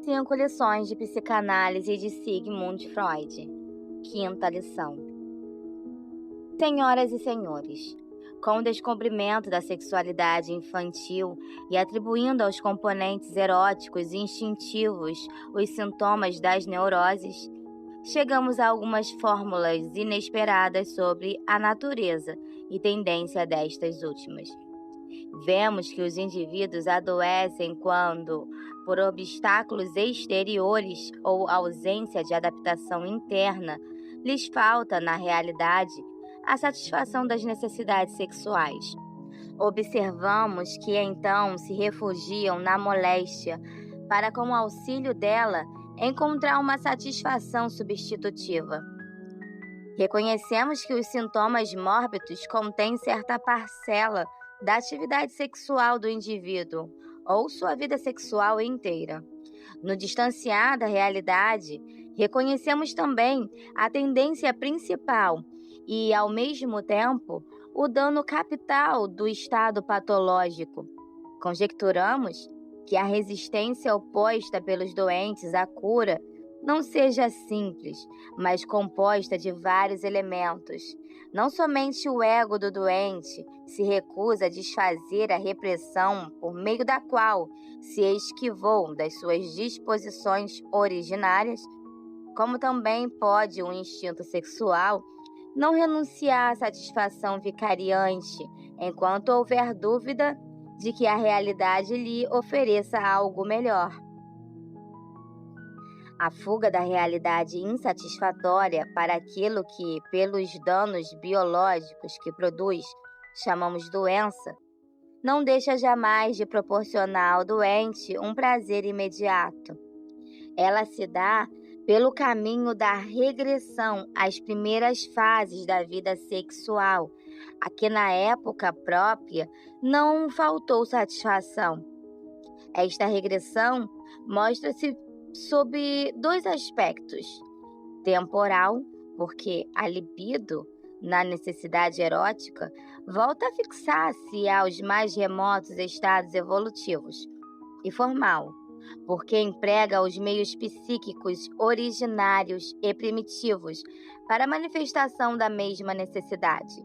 5 lições de psicanálise de Sigmund Freud. Quinta lição. Senhoras e senhores, com o descobrimento da sexualidade infantil e atribuindo aos componentes eróticos e instintivos os sintomas das neuroses, chegamos a algumas fórmulas inesperadas sobre a natureza e tendência destas últimas. Vemos que os indivíduos adoecem quando, por obstáculos exteriores ou ausência de adaptação interna, lhes falta, na realidade, a satisfação das necessidades sexuais. Observamos que então se refugiam na moléstia para, com o auxílio dela, encontrar uma satisfação substitutiva. Reconhecemos que os sintomas mórbidos contêm certa parcela da atividade sexual do indivíduo ou sua vida sexual inteira. No distanciar da realidade, reconhecemos também a tendência principal e, ao mesmo tempo, o dano capital do estado patológico. Conjecturamos que a resistência oposta pelos doentes à cura não seja simples, mas composta de vários elementos. Não somente o ego do doente se recusa a desfazer a repressão por meio da qual se esquivou das suas disposições originárias, como também pode um instinto sexual não renunciar à satisfação vicariante enquanto houver dúvida de que a realidade lhe ofereça algo melhor. A fuga da realidade insatisfatória para aquilo que, pelos danos biológicos que produz, chamamos doença, não deixa jamais de proporcionar ao doente um prazer imediato. Ela se dá pelo caminho da regressão às primeiras fases da vida sexual, a que na época própria não faltou satisfação. Esta regressão mostra-se sob 2 aspectos: temporal, porque a libido, na necessidade erótica, volta a fixar-se aos mais remotos estados evolutivos, e formal, porque emprega os meios psíquicos originários e primitivos para a manifestação da mesma necessidade.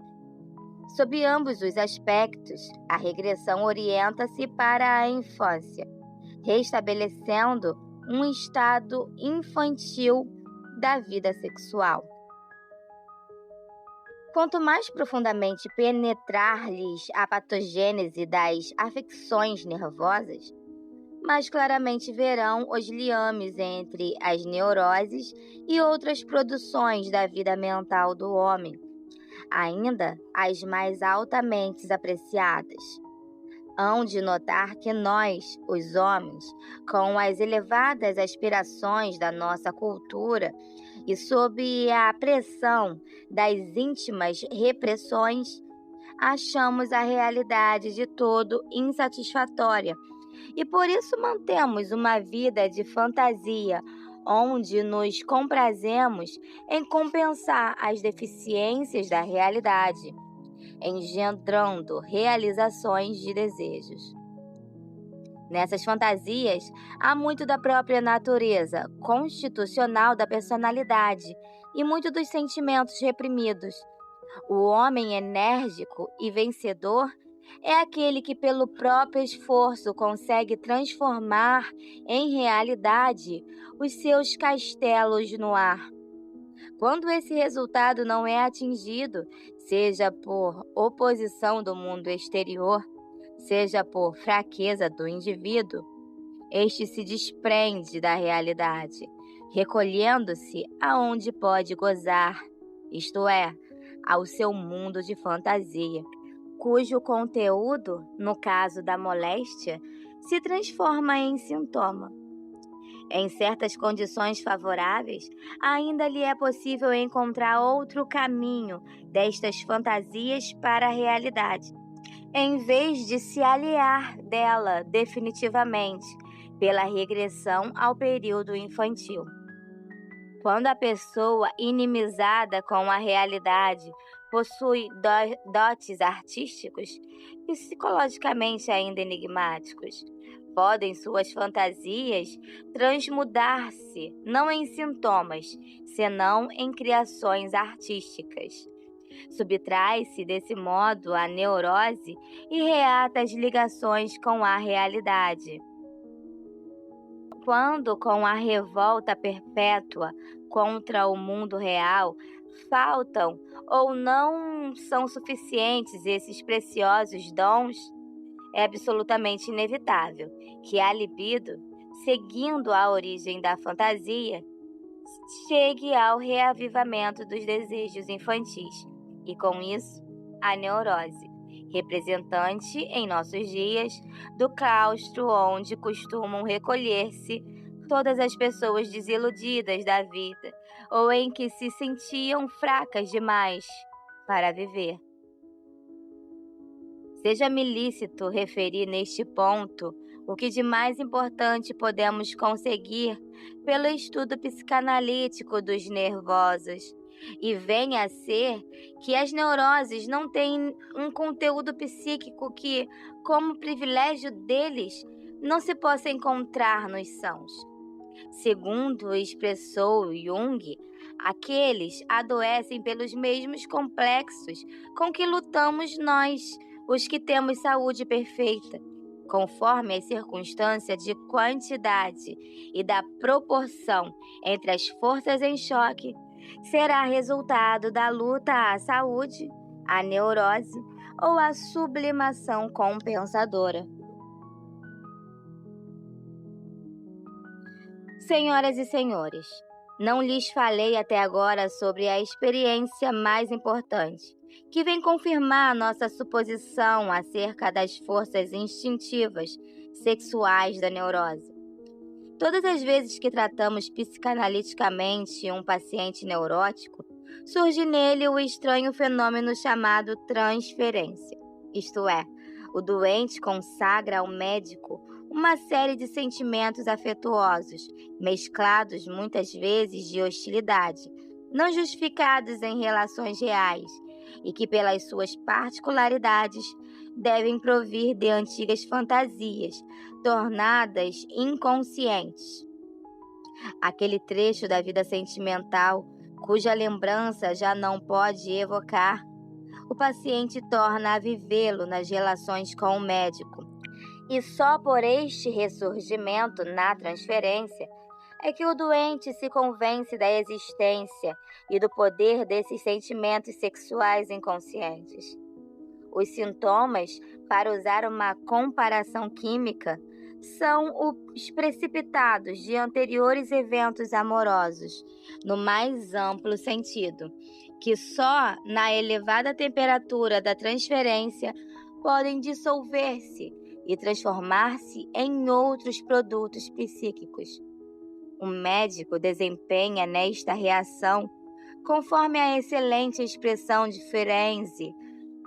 Sob ambos os aspectos, a regressão orienta-se para a infância, restabelecendo um estado infantil da vida sexual. Quanto mais profundamente penetrar-lhes a patogênese das afecções nervosas, mais claramente verão os liames entre as neuroses e outras produções da vida mental do homem, ainda as mais altamente apreciadas. Hão de notar que nós, os homens, com as elevadas aspirações da nossa cultura e sob a pressão das íntimas repressões, achamos a realidade de todo insatisfatória e por isso mantemos uma vida de fantasia, onde nos comprazemos em compensar as deficiências da realidade, engendrando realizações de desejos. Nessas fantasias, há muito da própria natureza constitucional da personalidade e muito dos sentimentos reprimidos. O homem enérgico e vencedor é aquele que, pelo próprio esforço, consegue transformar em realidade os seus castelos no ar. Quando esse resultado não é atingido, seja por oposição do mundo exterior, seja por fraqueza do indivíduo, este se desprende da realidade, recolhendo-se aonde pode gozar, isto é, ao seu mundo de fantasia, cujo conteúdo, no caso da moléstia, se transforma em sintoma. Em certas condições favoráveis, ainda lhe é possível encontrar outro caminho destas fantasias para a realidade, em vez de se aliar dela definitivamente pela regressão ao período infantil. Quando a pessoa inimizada com a realidade possui dotes artísticos, psicologicamente ainda enigmáticos, Podem suas fantasias transmudar-se não em sintomas, senão em criações artísticas. Subtrai-se desse modo a neurose e reata as ligações com a realidade. Quando, com a revolta perpétua contra o mundo real, faltam ou não são suficientes esses preciosos dons, é absolutamente inevitável que a libido, seguindo a origem da fantasia, chegue ao reavivamento dos desejos infantis e, com isso, a neurose, representante em nossos dias do claustro onde costumam recolher-se todas as pessoas desiludidas da vida ou em que se sentiam fracas demais para viver. Seja-me lícito referir neste ponto o que de mais importante podemos conseguir pelo estudo psicanalítico dos nervosos, e venha a ser que as neuroses não têm um conteúdo psíquico que, como privilégio deles, não se possa encontrar nos sãos. Segundo expressou Jung, aqueles adoecem pelos mesmos complexos com que lutamos nós, os que temos saúde perfeita, conforme as circunstâncias de quantidade e da proporção entre as forças em choque, será resultado da luta à saúde, à neurose ou à sublimação compensadora. Senhoras e senhores, não lhes falei até agora sobre a experiência mais importante, que vem confirmar nossa suposição acerca das forças instintivas sexuais da neurose. Todas as vezes que tratamos psicanaliticamente um paciente neurótico, surge nele o estranho fenômeno chamado transferência. Isto é, o doente consagra ao médico uma série de sentimentos afetuosos, mesclados muitas vezes de hostilidade, não justificados em relações reais, e que, pelas suas particularidades, devem provir de antigas fantasias, tornadas inconscientes. Aquele trecho da vida sentimental, cuja lembrança já não pode evocar, o paciente torna a vivê-lo nas relações com o médico. E só por este ressurgimento na transferência é que o doente se convence da existência e do poder desses sentimentos sexuais inconscientes. Os sintomas, para usar uma comparação química, são os precipitados de anteriores eventos amorosos, no mais amplo sentido, que só na elevada temperatura da transferência podem dissolver-se e transformar-se em outros produtos psíquicos. O médico desempenha nesta reação, conforme a excelente expressão de Ferenczi,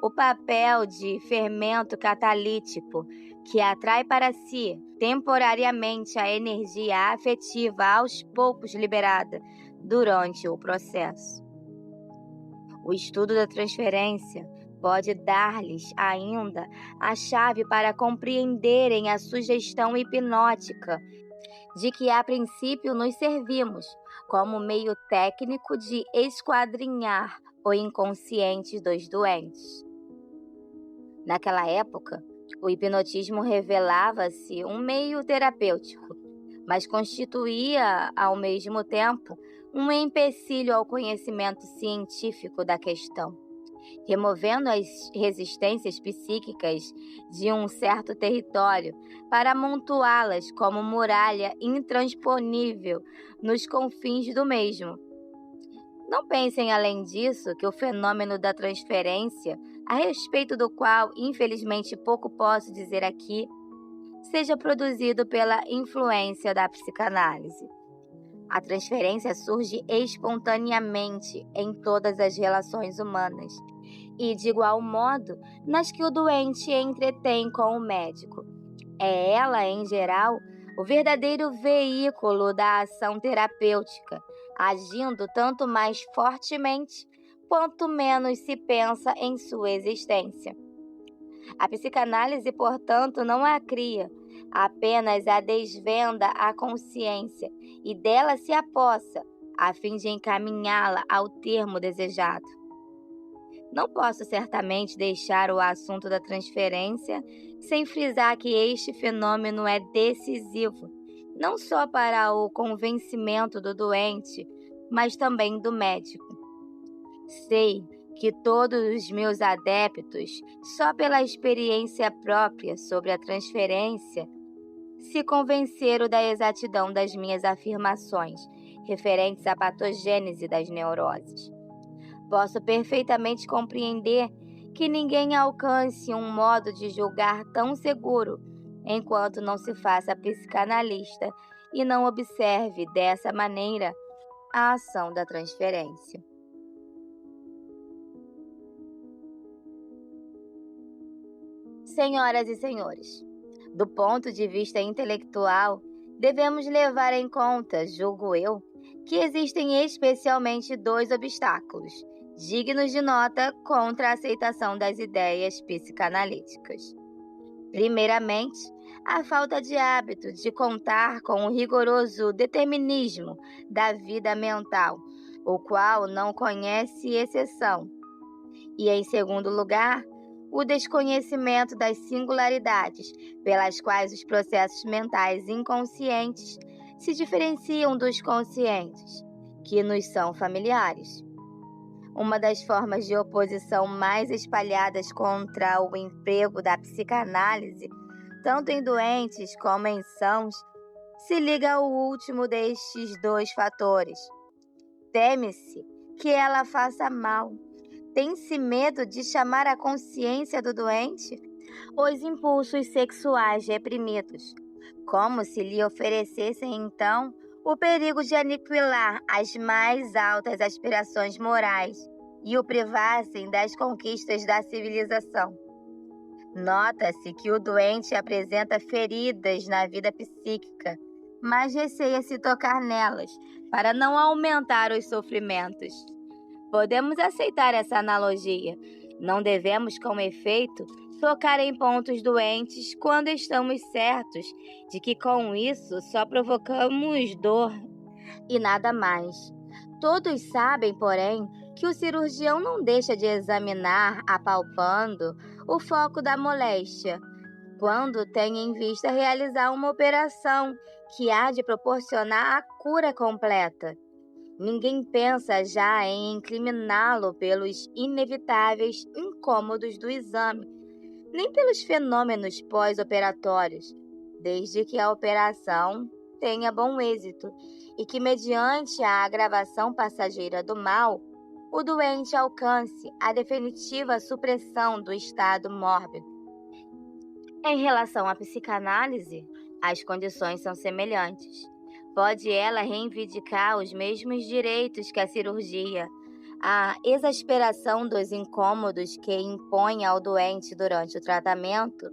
o papel de fermento catalítico que atrai para si temporariamente a energia afetiva aos poucos liberada durante o processo. O estudo da transferência pode dar-lhes ainda a chave para compreenderem a sugestão hipnótica de que a princípio nos servimos como meio técnico de esquadrinhar o inconsciente dos doentes. Naquela época, o hipnotismo revelava-se um meio terapêutico, mas constituía, ao mesmo tempo, um empecilho ao conhecimento científico da questão, removendo as resistências psíquicas de um certo território para amontoá-las como muralha intransponível nos confins do mesmo. Não pensem, além disso, que o fenômeno da transferência, a respeito do qual, infelizmente, pouco posso dizer aqui, seja produzido pela influência da psicanálise. A transferência surge espontaneamente em todas as relações humanas e, de igual modo, nas que o doente entretém com o médico. É ela, em geral, o verdadeiro veículo da ação terapêutica, agindo tanto mais fortemente quanto menos se pensa em sua existência. A psicanálise, portanto, não a cria, apenas a desvenda a consciência e dela se apossa, a fim de encaminhá-la ao termo desejado. Não posso certamente deixar o assunto da transferência sem frisar que este fenômeno é decisivo, não só para o convencimento do doente, mas também do médico. Sei que todos os meus adeptos, só pela experiência própria sobre a transferência, se convenceram da exatidão das minhas afirmações referentes à patogênese das neuroses. Posso perfeitamente compreender que ninguém alcance um modo de julgar tão seguro enquanto não se faça psicanalista e não observe dessa maneira a ação da transferência. Senhoras e senhores, do ponto de vista intelectual, devemos levar em conta, julgo eu, que existem especialmente dois obstáculos dignos de nota contra a aceitação das ideias psicanalíticas. Primeiramente, a falta de hábito de contar com o rigoroso determinismo da vida mental, o qual não conhece exceção. E, em segundo lugar, o desconhecimento das singularidades pelas quais os processos mentais inconscientes se diferenciam dos conscientes, que nos são familiares. Uma das formas de oposição mais espalhadas contra o emprego da psicanálise, tanto em doentes como em sãos, se liga ao último destes dois fatores. Teme-se que ela faça mal. Tem-se medo de chamar a consciência do doente os impulsos sexuais reprimidos, como se lhe oferecessem então o perigo de aniquilar as mais altas aspirações morais e o privassem das conquistas da civilização. Nota-se que o doente apresenta feridas na vida psíquica, mas receia se tocar nelas para não aumentar os sofrimentos. Podemos aceitar essa analogia. Não devemos, com efeito, tocar em pontos doentes quando estamos certos de que com isso só provocamos dor e nada mais. Todos sabem, porém, que o cirurgião não deixa de examinar, apalpando, o foco da moléstia, quando tem em vista realizar uma operação que há de proporcionar a cura completa. Ninguém pensa já em incriminá-lo pelos inevitáveis incômodos do exame, nem pelos fenômenos pós-operatórios, desde que a operação tenha bom êxito e que, mediante a agravação passageira do mal, o doente alcance a definitiva supressão do estado mórbido. Em relação à psicanálise, as condições são semelhantes. Pode ela reivindicar os mesmos direitos que a cirurgia, a exasperação dos incômodos que impõe ao doente durante o tratamento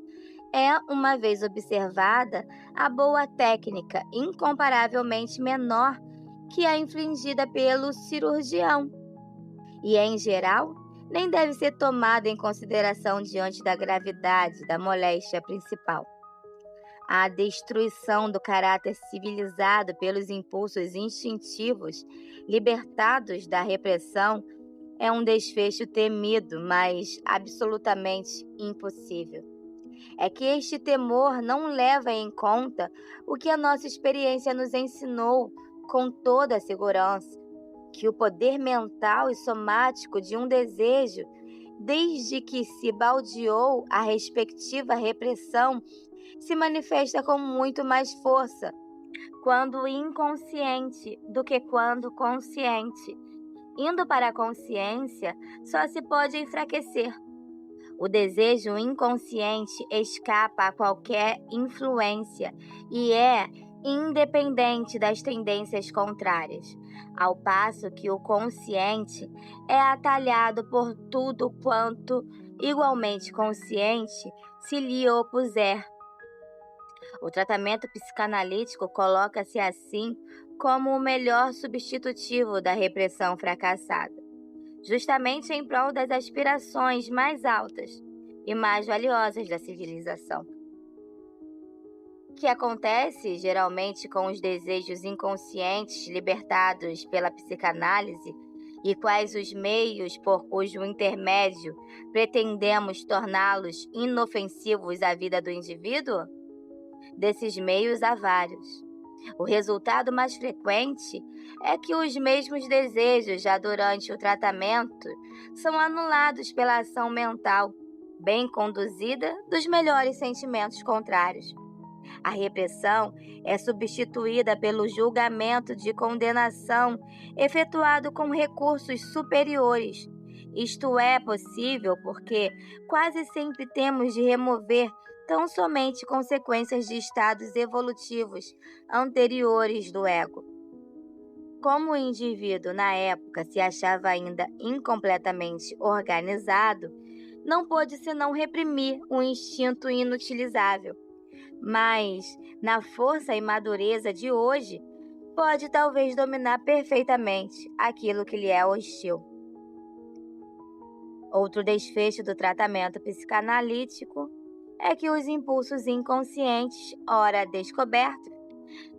é, uma vez observada, a boa técnica incomparavelmente menor que a infligida pelo cirurgião. E, em geral, nem deve ser tomada em consideração diante da gravidade da moléstia principal. A destruição do caráter civilizado pelos impulsos instintivos libertados da repressão é um desfecho temido, mas absolutamente impossível. É que este temor não leva em conta o que a nossa experiência nos ensinou com toda a segurança, que o poder mental e somático de um desejo, desde que se baldeou a respectiva repressão, se manifesta com muito mais força quando inconsciente do que quando consciente. Indo para a consciência, só se pode enfraquecer. O desejo inconsciente escapa a qualquer influência e é independente das tendências contrárias, ao passo que o consciente é atalhado por tudo quanto, igualmente consciente, se lhe opuser. O tratamento psicanalítico coloca-se assim como o melhor substitutivo da repressão fracassada, justamente em prol das aspirações mais altas, e mais valiosas da civilização. O que acontece geralmente com os desejos inconscientes libertados pela psicanálise e quais os meios por cujo intermédio pretendemos torná-los inofensivos à vida do indivíduo? Desses meios há vários. O resultado mais frequente é que os mesmos desejos já durante o tratamento são anulados pela ação mental, bem conduzida, dos melhores sentimentos contrários. A repressão é substituída pelo julgamento de condenação efetuado com recursos superiores. Isto é possível porque quase sempre temos de remover tão somente consequências de estados evolutivos anteriores do ego. Como o indivíduo na época se achava ainda incompletamente organizado, não pôde senão reprimir o instinto inutilizável. Mas, na força e madureza de hoje, pode talvez dominar perfeitamente aquilo que lhe é hostil. Outro desfecho do tratamento psicanalítico é que os impulsos inconscientes, ora descobertos,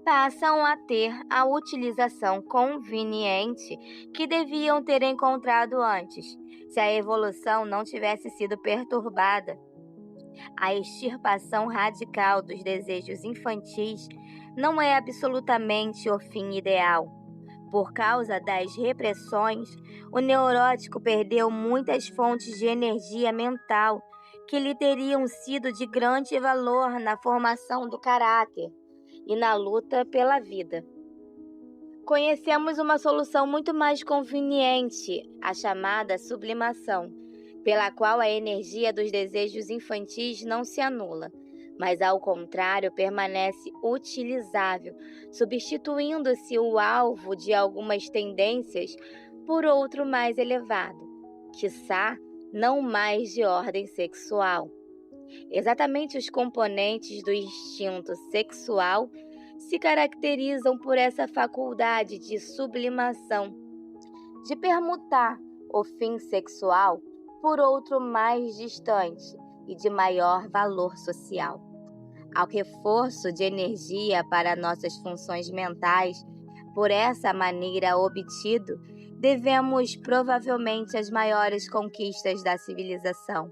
passam a ter a utilização conveniente que deviam ter encontrado antes, se a evolução não tivesse sido perturbada. A extirpação radical dos desejos infantis não é absolutamente o fim ideal. Por causa das repressões, o neurótico perdeu muitas fontes de energia mental que lhe teriam sido de grande valor na formação do caráter e na luta pela vida. Conhecemos uma solução muito mais conveniente, a chamada sublimação, pela qual a energia dos desejos infantis não se anula, mas ao contrário permanece utilizável, substituindo-se o alvo de algumas tendências por outro mais elevado, quiçá não mais de ordem sexual. Exatamente os componentes do instinto sexual se caracterizam por essa faculdade de sublimação, de permutar o fim sexual por outro mais distante e de maior valor social. Ao reforço de energia para nossas funções mentais, por essa maneira obtido, devemos provavelmente as maiores conquistas da civilização.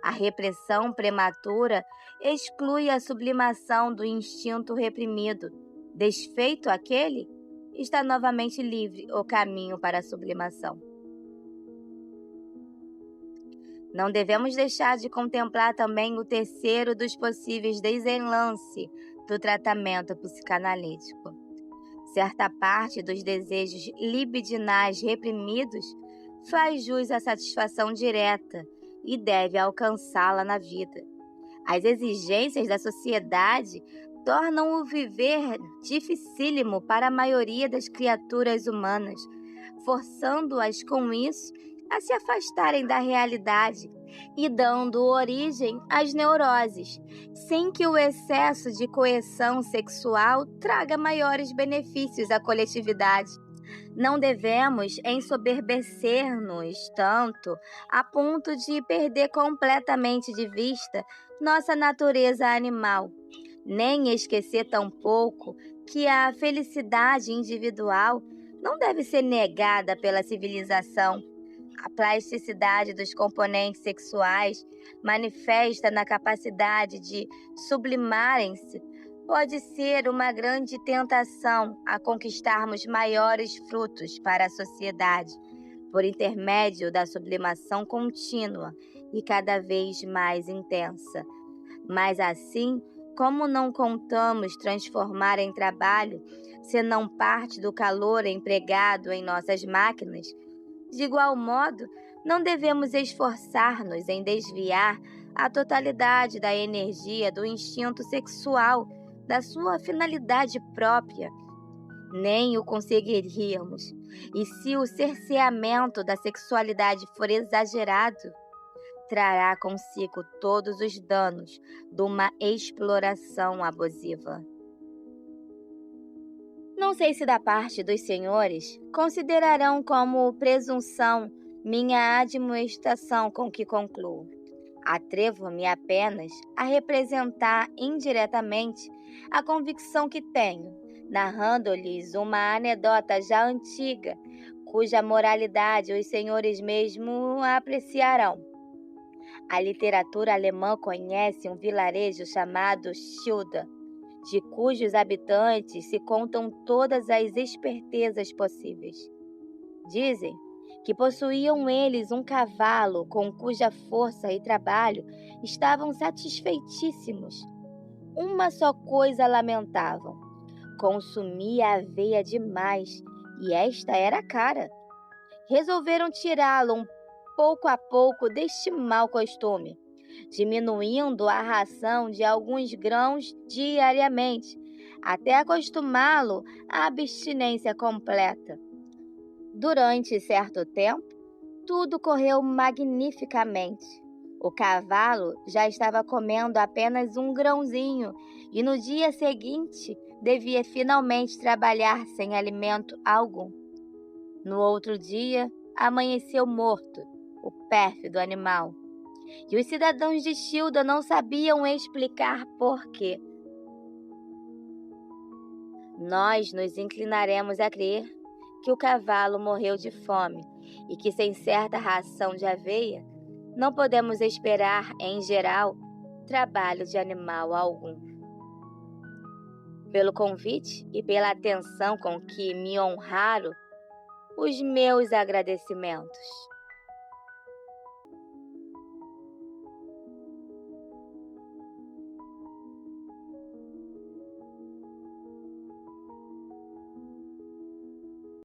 A repressão prematura exclui a sublimação do instinto reprimido. Desfeito aquele, está novamente livre o caminho para a sublimação. Não devemos deixar de contemplar também o terceiro dos possíveis desenlaces do tratamento psicanalítico. Certa parte dos desejos libidinais reprimidos faz jus à satisfação direta e deve alcançá-la na vida. As exigências da sociedade tornam o viver dificílimo para a maioria das criaturas humanas, forçando-as com isso a se afastarem da realidade e dando origem às neuroses, sem que o excesso de coerção sexual traga maiores benefícios à coletividade. Não devemos ensoberbecer-nos tanto a ponto de perder completamente de vista nossa natureza animal, nem esquecer tampouco que a felicidade individual não deve ser negada pela civilização. A plasticidade dos componentes sexuais, manifesta na capacidade de sublimarem-se, pode ser uma grande tentação a conquistarmos maiores frutos para a sociedade, por intermédio da sublimação contínua e cada vez mais intensa. Mas assim, como não contamos transformar em trabalho, senão parte do calor empregado em nossas máquinas, de igual modo, não devemos esforçar-nos em desviar a totalidade da energia do instinto sexual da sua finalidade própria. Nem o conseguiríamos. E se o cerceamento da sexualidade for exagerado, trará consigo todos os danos de uma exploração abusiva. Não sei se da parte dos senhores considerarão como presunção minha admoestação com que concluo. Atrevo-me apenas a representar indiretamente a convicção que tenho, narrando-lhes uma anedota já antiga, cuja moralidade os senhores mesmo apreciarão. A literatura alemã conhece um vilarejo chamado Schilda, de cujos habitantes se contam todas as espertezas possíveis. Dizem que possuíam eles um cavalo com cuja força e trabalho estavam satisfeitíssimos. Uma só coisa lamentavam: consumia aveia demais, e esta era cara. Resolveram tirá-lo pouco a pouco deste mau costume, diminuindo a ração de alguns grãos diariamente, até acostumá-lo à abstinência completa. Durante certo tempo, tudo correu magnificamente. O cavalo já estava comendo apenas um grãozinho e no dia seguinte devia finalmente trabalhar sem alimento algum. No outro dia, amanheceu morto, o pérfido animal. E os cidadãos de Schilda não sabiam explicar por quê. Nós nos inclinaremos a crer que o cavalo morreu de fome e que, sem certa ração de aveia, não podemos esperar, em geral, trabalho de animal algum. Pelo convite e pela atenção com que me honraram, os meus agradecimentos.